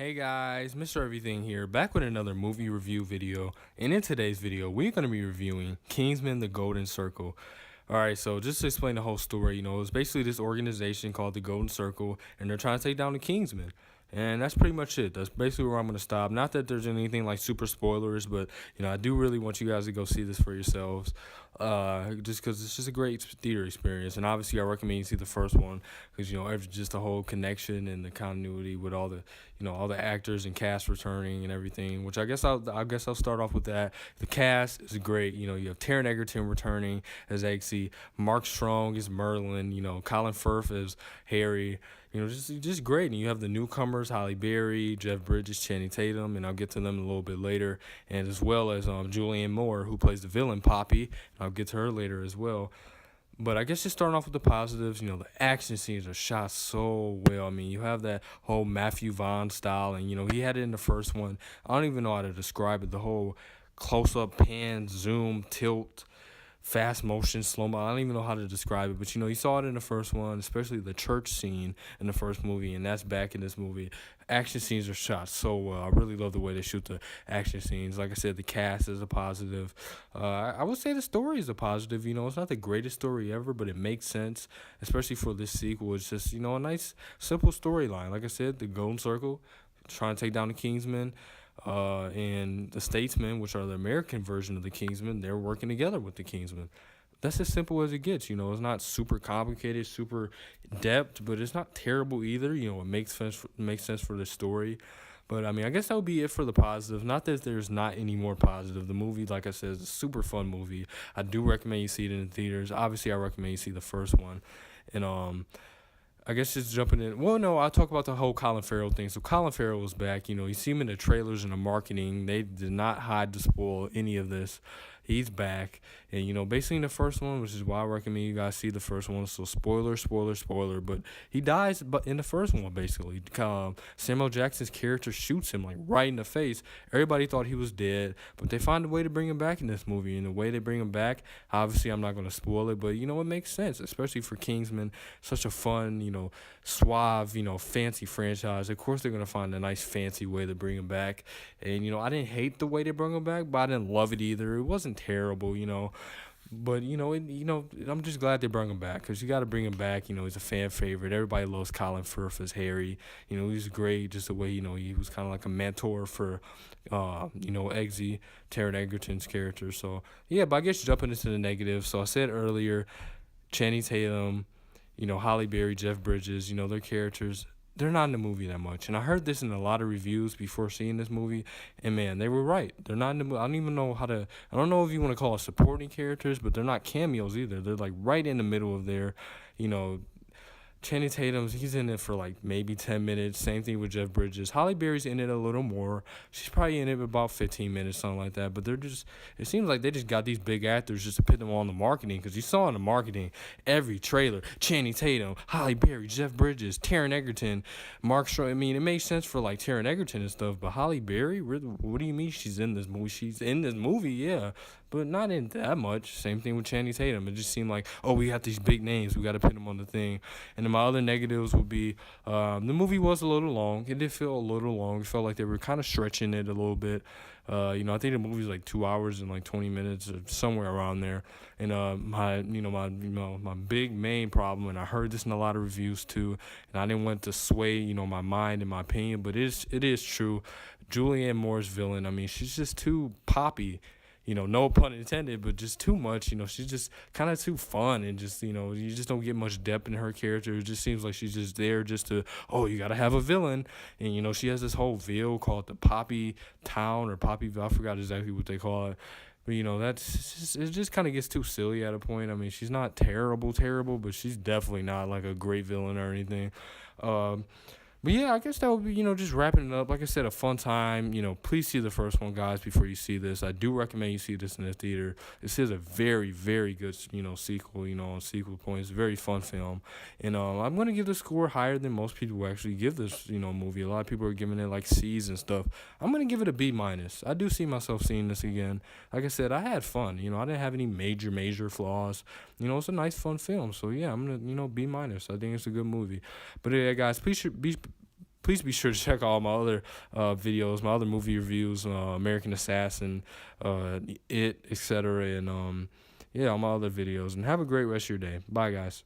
Hey guys, Mr. Everything here, back with another movie review video. And in today's video, we're going to be reviewing Kingsman: The Golden Circle. Alright, so just to explain the whole story, it's basically this organization called the Golden Circle, and they're trying to take down the Kingsman. And that's pretty much it. That's basically where I'm going to stop. Not that there's anything like super spoilers, but, I do really want you guys to go see this for yourselves. Just because it's just a great theater experience. And obviously, I recommend you see the first one because, just the whole connection and the continuity with all the, all the actors and cast returning and everything, which I guess I'll start off with that. The cast is great. You have Taron Egerton returning as Eggsy, Mark Strong as Merlin, Colin Firth as Harry, just great. And you have the newcomers, Halle Berry, Jeff Bridges, Channing Tatum, and I'll get to them a little bit later, and as well as Julianne Moore, who plays the villain Poppy, and I'll get to her later as well. But I guess just starting off with the positives, the action scenes are shot so well. I mean, you have that whole Matthew Vaughn style, and, he had it in the first one. I don't even know how to describe it. The whole close-up, pan, zoom, tilt, fast motion, slow-mo. I don't even know how to describe it. But, you saw it in the first one, especially the church scene in the first movie, and that's back in this movie. Action scenes are shot so well. I really love the way they shoot the action scenes. Like I said, the cast is a positive. I would say the story is a positive. It's not the greatest story ever, but it makes sense, especially for this sequel. It's just, a nice, simple storyline. Like I said, the Golden Circle, trying to take down the Kingsman, and the Statesmen, which are the American version of the Kingsman, they're working together with the Kingsman. That's as simple as it gets. It's not super complicated, super depth, but it's not terrible either. It makes sense for the story. But, I guess that would be it for the positive. Not that there's not any more positive. The movie, like I said, is a super fun movie. I do recommend you see it in the theaters. Obviously, I recommend you see the first one. And, I guess just jumping in. Well, no, I'll talk about the whole Colin Farrell thing. So Colin Farrell was back. You see him in the trailers and the marketing. They did not hide to spoil any of this. He's back. And, basically in the first one, which is why I recommend you guys see the first one. So spoiler. But he dies but in the first one, basically. Samuel Jackson's character shoots him, like, right in the face. Everybody thought he was dead. But they find a way to bring him back in this movie. And the way they bring him back, obviously I'm not going to spoil it. But, it makes sense, especially for Kingsman. Such a fun, suave, fancy franchise. Of course, they're going to find a nice, fancy way to bring him back. And, I didn't hate the way they brought him back, but I didn't love it either. It wasn't terrible, But, I'm just glad they brought him back because you got to bring him back. He's a fan favorite. Everybody loves Colin Firth as Harry. He's great just the way, he was kind of like a mentor for, Eggsy, Taron Egerton's character. So, yeah, but I guess jumping into the negative. So I said earlier, Channing Tatum, Halle Berry, Jeff Bridges, their characters, they're not in the movie that much. And I heard this in a lot of reviews before seeing this movie, and man, they were right. They're not in the movie. I don't know if you want to call it supporting characters, but they're not cameos either. They're like right in the middle of their, Channing Tatum's, he's in it for like maybe 10 minutes. Same thing with Jeff Bridges. Halle Berry's in it a little more. She's probably in it about 15 minutes, something like that. But it seems like they just got these big actors just to put them on the marketing. Because you saw in the marketing, every trailer, Channing Tatum, Halle Berry, Jeff Bridges, Taron Egerton, Mark Strong. It makes sense for like Taron Egerton and stuff. But Halle Berry, really, what do you mean she's in this movie? She's in this movie, yeah. But not in that much. Same thing with Channing Tatum. It just seemed like, oh, we got these big names. We got to put them on the thing. And then my other negatives would be the movie was a little long. It did feel a little long. It felt like they were kind of stretching it a little bit. I think the movie's like 2 hours and like 20 minutes or somewhere around there. And my big main problem, and I heard this in a lot of reviews too, and I didn't want to sway my mind and my opinion, but it is true. Julianne Moore's villain, she's just too poppy. No pun intended, but just too much. She's just kind of too fun, and just, you just don't get much depth in her character. It just seems like she's just there just to, you got to have a villain. And, she has this whole ville called the Poppy Town or Poppyville. I forgot exactly what they call it. But, it just kind of gets too silly at a point. She's not terrible, but she's definitely not like a great villain or anything. But yeah, I guess that would be, just wrapping it up. Like I said, a fun time. Please see the first one, guys, before you see this. I do recommend you see this in the theater. This is a very, very good, sequel, on sequel points. Very fun film. And I'm going to give the score higher than most people actually give this, movie. A lot of people are giving it like C's and stuff. I'm going to give it a B minus. I do see myself seeing this again. Like I said, I had fun. I didn't have any major flaws. It's a nice, fun film. So yeah, I'm going to, B minus. I think it's a good movie. But yeah, guys, please please be sure to check out all my other videos, my other movie reviews, American Assassin, It, etc., and yeah, all my other videos. And have a great rest of your day. Bye, guys.